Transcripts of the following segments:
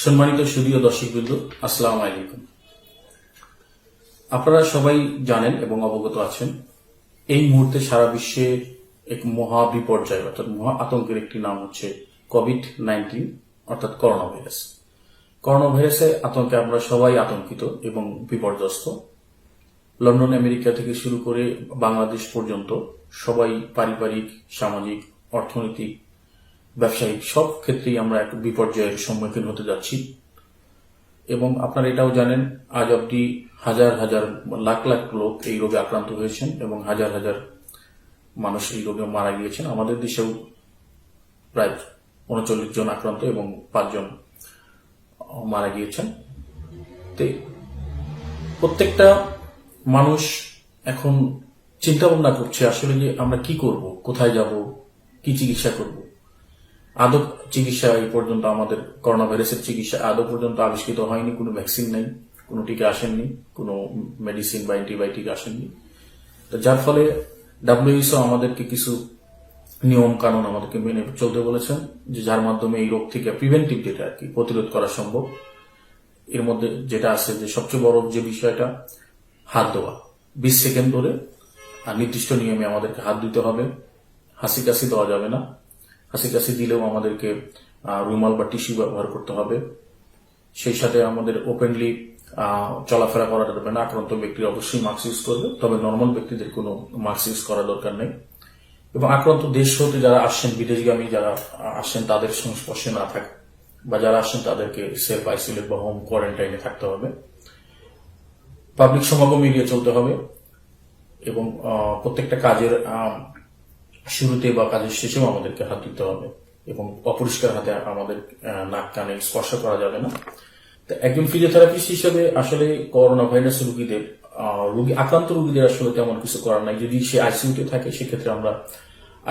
সম্মানিত সুধীয় দর্শকবৃন্দ, আসসালামু আলাইকুম। আপনারা সবাই জানেন এবং অবগত আছেন, এই মুহূর্তে সারা বিশ্বে এক মহা বিপর্যয় অর্থাৎ মহা আতঙ্কের একটি নাম হচ্ছে কোভিড-19 অর্থাৎ করোনা ভাইরাস। করোনা ভাইরাসের আতঙ্কে আমরা সবাই আতঙ্কিত এবং বিপর্যস্ত। লন্ডন, আমেরিকা থেকে শুরু করে বাংলাদেশ পর্যন্ত সবাই পারিবারিক, সামাজিক, অর্থনৈতিক, ব্যবসায়িক সব ক্ষেত্রেই আমরা এক বিপর্যয়ের সম্মুখীন হতে যাচ্ছি। এবং আপনারা এটাও জানেন, আজ অব্দি হাজার হাজার লাখ লাখ লোক এই রোগে আক্রান্ত হয়েছেন এবং হাজার হাজার মানুষ এই রোগে মারা গিয়েছেন। আমাদের দেশেও প্রায় ৩৯ জন আক্রান্ত এবং ৫ জন মারা গিয়েছেন। প্রত্যেকটা মানুষ এখন চিন্তা ভাবনা করছে আসলে যে আমরা কি করব, কোথায় যাব, কি চিকিৎসা করব। আদৌ চিকিৎসা এই পর্যন্ত আমাদের করোনা ভাইরাসের চিকিৎসা আদৌ পর্যন্ত আবিষ্কৃত হয়নি, কোনো ভ্যাকসিন নেই, কোনো টিকা আসেননি, কোনো মেডিসিন বা অ্যান্টিবায়োটিক আসেননি। তো যার ফলে WHO আমাদেরকে কিছু নিয়ম কানুন আমাদেরকে মেনে চলতে বলেছেন, যে যার মাধ্যমে এই রোগ থেকে প্রিভেন্টিভ যেটা আর কি প্রতিরোধ করা সম্ভব। এর মধ্যে যেটা আছে যে সবচেয়ে বড় যে বিষয়টা, হাত দেওয়া 20 সেকেন্ড ধরে আর নির্দিষ্ট নিয়মে আমাদেরকে হাত দিতে হবে। হাসি কাশি দেওয়া যাবে না, হাসি কাশি দিলেও আমাদেরকে রুমাল বা টিস্যু ব্যবহার করতে হবে। সেই সাথে আমাদের ওপেনলি চলাফেরা করা যাবে না। আক্রান্ত ব্যক্তি অবশ্যই মাস্ক ইউজ করবে, তবে নর্মাল ব্যক্তিদের কোনো মাস্ক ইউজ করা দরকার নেই। এবং আক্রান্ত দেশ হতে যারা আসছেন, বিদেশগামী যারা আসছেন তাদের সংস্পর্শে না থাকে বা যারা আসছেন তাদেরকে সেলফ আইসোলেট বা হোম কোয়ারেন্টাইনে থাকতে হবে। পাবলিক সমাগম এড়িয়ে চলতে হবে এবং প্রত্যেকটা কাজের শুরুতে বা কাজের শেষেও আমাদেরকে হাত দিতে হবে এবং অপরিষ্কার হাতে আমাদের নাক কানে স্পর্শ করা যাবে না। একজন ফিজিওথেরাপিস্ট হিসেবে আসলে করোনা ভাইরাস আক্রান্ত রোগীদের আসলে তেমন কিছু করার নাই। যদি সে আইসিইউতে থাকে সেক্ষেত্রে আমরা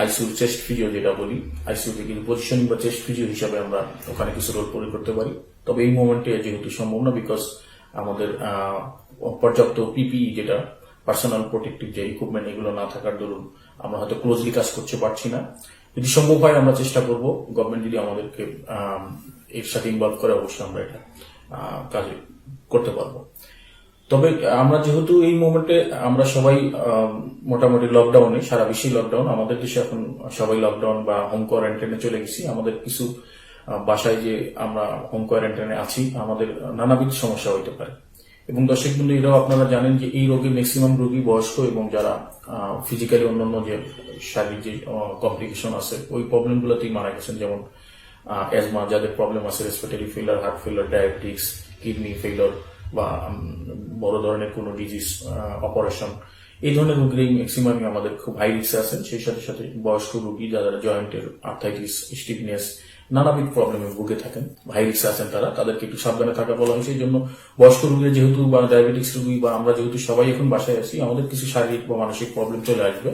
আইসিইউ চেস্ট ফিজিও যেটা বলি, আইসিইউতে কিন্তু পজিশনিং বা চেস্ট ফিজিও হিসাবে আমরা ওখানে কিছু রোল প্লে করতে পারি। তবে এই মোমেন্টে যেহেতু সম্ভব না, বিকজ আমাদের পর্যাপ্ত পিপিই যেটা পার্সোনাল প্রোটেক্টিভ যে ইকুইপমেন্ট এগুলো না থাকার দরুন আমরা হয়তো ক্লোজলি কাজ করতে পারছি না। যদি সম্ভব হয় আমরা চেষ্টা করব, গভর্নমেন্ট যদি আমাদেরকে এর সাথে ইনভলভ করে অবশ্যই আমরা এটা কাজ করতে পারবো। তবে আমরা যেহেতু এই মোমেন্টে আমরা সবাই মোটামুটি লকডাউনে, সারা বিশ্বে লকডাউন, আমাদের দেশে এখন সবাই লকডাউন বা হোম কোয়ারেন্টাইনে চলে গেছি। আমাদের কিছু বাসায় যে আমরা হোম কোয়ারেন্টাইনে আছি, আমাদের নানাবিধ সমস্যা হইতে পারে। এবং দর্শক বন্ধু, এরাও আপনারা জানেন যে এই রোগে ম্যাক্সিমাম রোগী বয়স্ক এবং যারা ফিজিক্যালি অন্যান্য যে শারীরিক যে কমপ্লিকেশন আছে ওই প্রবলেমগুলোতেই মারা গেছেন। যেমন অ্যাজমা যাদের প্রবলেম আছে, রেসপিরেটরি ফেলার, হার্ট ফেলার, ডায়াবেটিক্স, কিডনি ফেলার বা বড় ধরনের কোনো ডিজিজ, অপারেশন, এই ধরনের রোগীরাই ম্যাক্সিমামই আমাদের খুব হাই রিস্কে আছেন। সেই সাথে সাথে বয়স্ক রোগী যারা জয়েন্টের আর্থাইটিস, স্টিফনেস, নানাবিধ প্রবলেমে ভুগে থাকেন, হাই রিস্কে আছেন, তাদেরকে একটু সাবধানে থাকা বলা হয়েছে। এই জন্য বয়স্ক রোগীরা যেহেতু বা ডায়াবেটিক্স রোগী বা আমরা যেহেতু সবাই এখন বাসায় আছি, আমাদের কিছু শারীরিক বা মানসিক প্রবলেম চলে আসবে।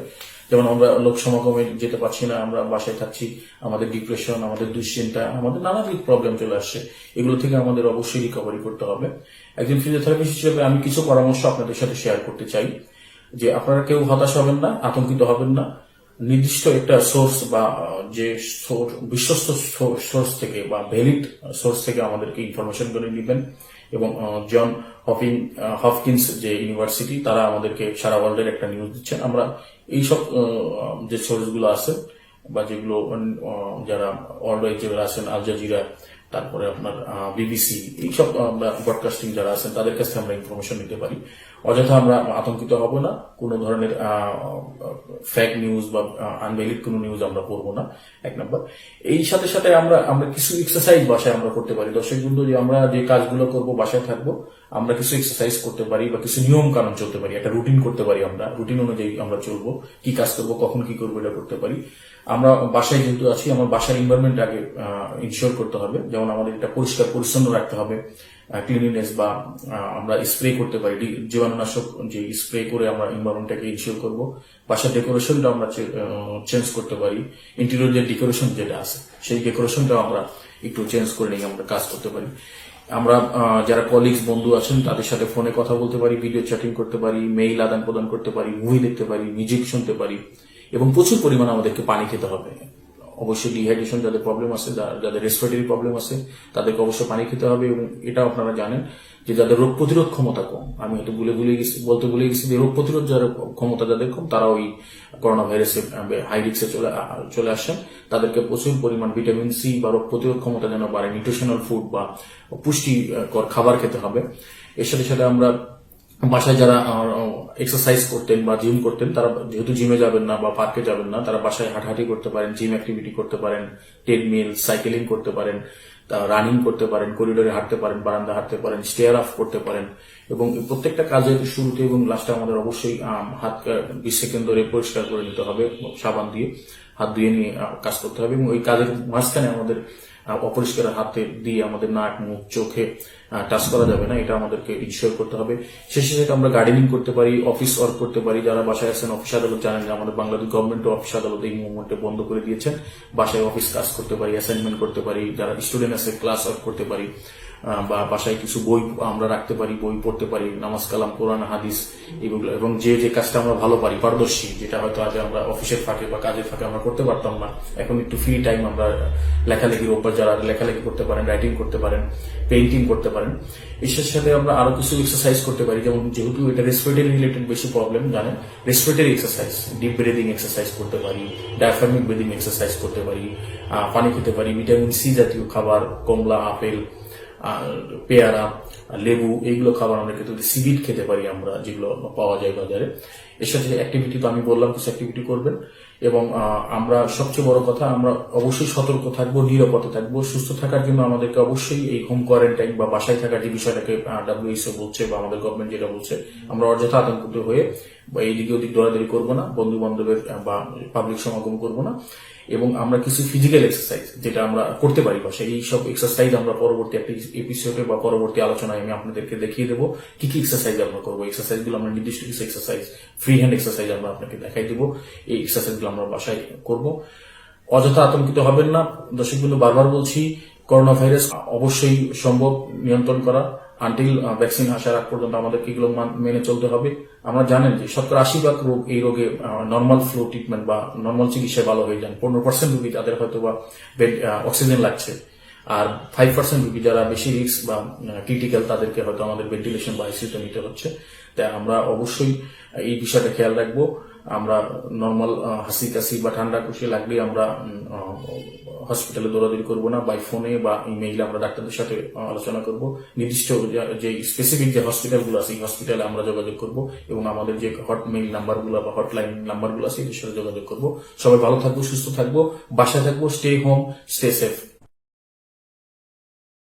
যেমন আমরা লোক সমাগমে যেতে পারছি না, আমরা বাসায় থাকছি, আমাদের ডিপ্রেশন, আমাদের দুশ্চিন্তা, আমাদের নানাবিধ প্রবলেম চলে আসছে। এগুলো থেকে আমাদের অবশ্যই রিকভারি করতে হবে। একজন ফিজিওথেরাপিস্ট হিসেবে আমি কিছু পরামর্শ আপনাদের সাথে শেয়ার করতে চাই, যে আপনারা কেউ হতাশ হবেন না, আতঙ্কিত হবেন না। নির্দিষ্ট একটা সোর্স বা যে বিশ্বস্ত সোর্স থেকে বা ভ্যালিড সোর্স থেকে আমাদেরকে ইনফরমেশন করে নেবেন। এবং জন হপকিন্স যে ইউনিভার্সিটি, তারা আমাদেরকে সারা ওয়ার্ল্ডের একটা নিউজ দিচ্ছেন। আমরা এইসব যে সোর্সগুলো আছে বা যেগুলো যারা ওয়ার্ল্ড ওয়াইড যেগুলো আছেন, আল জাজিরা, তারপরে আপনার বিবিসি, এইসব ব্রডকাস্টিং যারা আছেন তাদের কাছে আমরা ইনফরমেশন নিতে পারি। অযথা আমরা আতঙ্কিত হব না, কোনো ধরনের ফেক নিউজ বা আনভ্যালিড কোনো নিউজ আমরা পড়বো না, এক নম্বর। এই সাথে সাথে আমরা কিছু এক্সারসাইজ বাসায় আমরা করতে পারি। দর্শক বন্ধু, যে আমরা যে কাজগুলো করবো, বাসায় থাকবো, আমরা কিছু এক্সারসাইজ করতে পারি বা কিছু নিয়ম কানুন চলতে পারি, একটা রুটিন করতে পারি। আমরা রুটিন অনুযায়ী আমরা চলবো, কি কাজ করবো, কখন কি করবো, এটা করতে পারি। আমরা বাসায় যেহেতু আছি, আমার বাসার এনভায়রনমেন্ট আগে ইনশিওর করতে হবে। যেমন আমাদের এটা পরিষ্কার পরিচ্ছন্ন রাখতে হবে, ক্লিনিনেস, বা আমরা স্প্রে করতে পারি জীবাণুনাশক, যে স্প্রে করে আমরা এনভায়রনমেন্টটাকে ইনশিওর করবো। বাসার ডেকোরেশনটা আমরা চেঞ্জ করতে পারি। ইন্টেরিয়র যে ডেকোরেশন যেটা আছে, সেই ডেকোরেশনটা আমরা একটু চেঞ্জ করে নিয়ে আমরা কাজ করতে পারি। আমরা যারা কলিগস, বন্ধু আছেন, তাদের সাথে ফোনে কথা বলতে পারি, ভিডিও চ্যাটিং করতে পারি, মেইল আদান প্রদান করতে পারি, মুভি দেখতে পারি, মিউজিক শুনতে পারি। এবং প্রচুর পরিমাণে আমাদেরকে পানি খেতে হবে। অবশ্যই ডিহাইড্রেশন যাদের প্রবলেম আছে, যাদের রেসপিরেটরি প্রবলেম আছে তাদেরকে অবশ্যই পানি খেতে হবে। এবং এটাও আপনারা জানেন যে যাদের রোগ প্রতিরোধ ক্ষমতা কম, আমি হয়তো বলতে ভুলে গেছি যে রোগ প্রতিরোধ যাদের ক্ষমতা যাদের কম তারা ওই করোনা ভাইরাসে হাই রিস্কে চলে আসেন। তাদেরকে প্রচুর পরিমাণ ভিটামিন সি বা রোগ প্রতিরোধ ক্ষমতা যেন বাড়ে, নিউট্রিশনাল ফুড বা পুষ্টিকর খাবার খেতে হবে। এর সাথে সাথে আমরা বাসায় যারা এক্সারসাইজ করতেন বা জিম করতেন, তারা যেহেতু জিমে যাবেন না বা পার্কে যাবেন না, তারা বাসায় হাঁটাহাঁটি করতে পারেন, জিম অ্যাক্টিভিটি করতে পারেন, ট্রেডমিল, সাইকেলিং করতে পারেন, রানিং করতে পারেন, করিডোরে হাঁটতে পারেন, বারান্দা হাঁটতে পারেন, স্টেয়ার আপ করতে পারেন। এবং প্রত্যেকটা কাজের শুরুতে এবং লাস্টে আমাদের অবশ্যই হাত 20 সেকেন্ড ধরে পরিষ্কার করে নিতে হবে, সাবান দিয়ে হাত ধুয়ে নিয়ে কাজ করতে হবে। এবং ওই কাজের মাঝখানে আমাদের অপরিষ্কার হাতে দিয়ে আমাদের নাক, মুখ, চোখে টাচ করা যাবে না, এটা আমাদেরকে ইনশিওর করতে হবে। শেষে সাথে আমরা গার্ডেনিং করতে পারি, অফিস ওয়ার্ক করতে পারি। যারা বাসায় আছেন, অফিস আদালত জানেন যে আমাদের বাংলাদেশ গভর্নমেন্ট অফিস আদালত এই মুভমেন্টে বন্ধ করে দিয়েছেন। বাসায় অফিস কাজ করতে পারি, অ্যাসাইনমেন্ট করতে পারি, যারা স্টুডেন্ট আছে ক্লাস ওয়ার্ক করতে পারি, বা বাসায় কিছু বই আমরা রাখতে পারি, বই পড়তে পারি, নামাজ কালাম, কোরআন, হাদিস এগুলো। এবং যে কাজটা আমরা ভালো পারি, পারদর্শী, যেটা হয়তো আগে আমরা অফিসের ফাঁকে বা কাজের ফাঁকে আমরা করতে পারতাম না, এখন একটু ফ্রি টাইম আমরা লেখালেখির উপর যারা লেখালেখি করতে পারেন, রাইটিং করতে পারেন, পেইন্টিং করতে পারেন। এর সাথে আমরা আরো কিছু এক্সারসাইজ করতে পারি, যেমন যেহেতু এটা রেসপিরেটরি রিলেটেড বেশি প্রবলেম জানেন, respiratory exercise, deep breathing exercise করতে পারি, ডায়াফ্রামিক ব্রিদিং এক্সারসাইজ করতে পারি, পানি খেতে পারি, ভিটামিন সি জাতীয় খাবার, কমলা, আপেল, পেয়ারা, লেবু, এইগুলো খাবার আমরা খেতে পারি, সিবিড খেতে পারি আমরা, যেগুলো পাওয়া যায় বাজারে। এর সাথে অ্যাক্টিভিটি তো আমি বললাম, কিছু অ্যাক্টিভিটি করবেন। এবং আমরা সবচেয়ে বড় কথা, আমরা অবশ্যই সতর্ক থাকবো, নিরাপদে থাকবো। সুস্থ থাকার জন্য আমাদেরকে অবশ্যই এই হোম কোয়ারেন্টাইন বা বাসায় থাকার যে বিষয়টাকে WHO বলছে বা আমাদের গভর্নমেন্ট যেটা বলছে, আমরা অযথা আতঙ্কিত হয়ে বা এইদিকে ওদিক দৌড়াদৌড়ি করবো না, বন্ধু বান্ধবের বা পাবলিক সমাগম করবো না। এবং আমরা কিছু ফিজিক্যাল এক্সারসাইজ যেটা আমরা করতে পারি বাসায়, এই সব এক্সারসাইজ আমরা পরবর্তী একটা এপিসোডে বা পরবর্তী আলোচনায় আমি আপনাদেরকে দেখিয়ে দেবো কি কি এক্সারসাইজ আমরা করবো। এক্সারসাইজগুলো আমরা নির্দিষ্ট কিছু এক্সারসাইজ, ফ্রি হ্যান্ড এক্সারসাইজ আমরা আপনাকে দেখাই দেবো। এই এক্সারসাইজগুলো আমরা বাসায় করব। অযথা আতঙ্কিত হবেন না। দর্শকবৃন্দ, বারবার বলছি, করোনা ভাইরাস অবশ্যই সম্ভব নিয়ন্ত্রণ করা। আনটিল ভ্যাকসিন আসার আগ পর্যন্ত আমাদেরকে এগুলো মেনে চলতে হবে। আমরা জানেন যে 70-80% রোগ, এই রোগে নর্মাল ফ্লো ট্রিটমেন্ট বা নর্মাল চিকিৎসায় ভালো হয়ে যান। 15% রোগী তাদের হয়তো বা অক্সিজেন লাগছে, আর 5% রোগী যারা বেশি রিস্ক বা ক্রিটিক্যাল তাদেরকে হয়তো আমাদের ভেন্টিলেশন বা আইসিইউতে নিতে হচ্ছে। তাই আমরা অবশ্যই এই বিষয়টা খেয়াল রাখবো। আমরা নর্মাল হাসি কাশি বা ঠান্ডা খুশি লাগলে আমরা হসপিটালে দৌড়াদৌড়ি করবো না, বাই ফোনে বা ইমেইলে আমরা ডাক্তারদের সাথে আলোচনা করব। নির্দিষ্ট যে স্পেসিফিক যে হসপিটালগুলো আছে, এই হসপিটালে আমরা যোগাযোগ করব এবং আমাদের যে হটমেইল নাম্বারগুলো বা হটলাইন নাম্বারগুলো আছে এদের সাথে যোগাযোগ করব। সবাই ভালো থাকবো, সুস্থ থাকবো, বাসায় থাকবো, স্টে হোম, স্টে সেফ।